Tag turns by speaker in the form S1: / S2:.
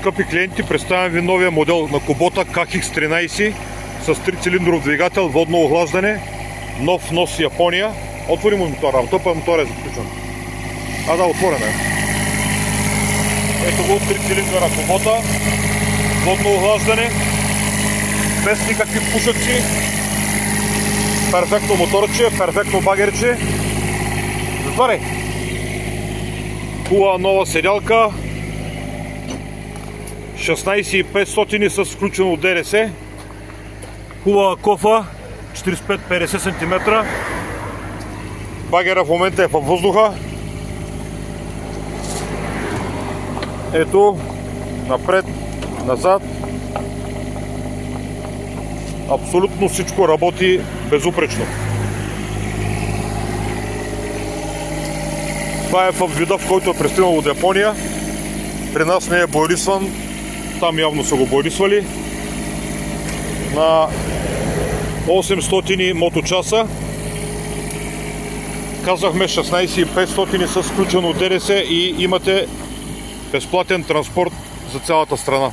S1: Скъпи клиенти, представям ви новия модел на Kubota KX13 с 3-цилиндров двигател, водно охлаждане, нов нос Япония. Отвори му мотора, мотора е заключен. Да, отворен е. Ето го, 3-цилиндра Kubota, водно охлаждане, без никакви пушъци, перфектно моторче, перфектно багерче. Затваряй! Хубава нова седялка, 16500 с включено ДРС, хубава кофа, 45-50 см, багера в момента е във въздуха. Ето, напред, назад, абсолютно всичко работи безупречно. Това е в вида, в който е пристигнал от Япония. При нас не е боядисван, там явно са го боядисвали. На 800 моточаса. Казахме 16500 с включено ДРС и имате безплатен транспорт за цялата страна.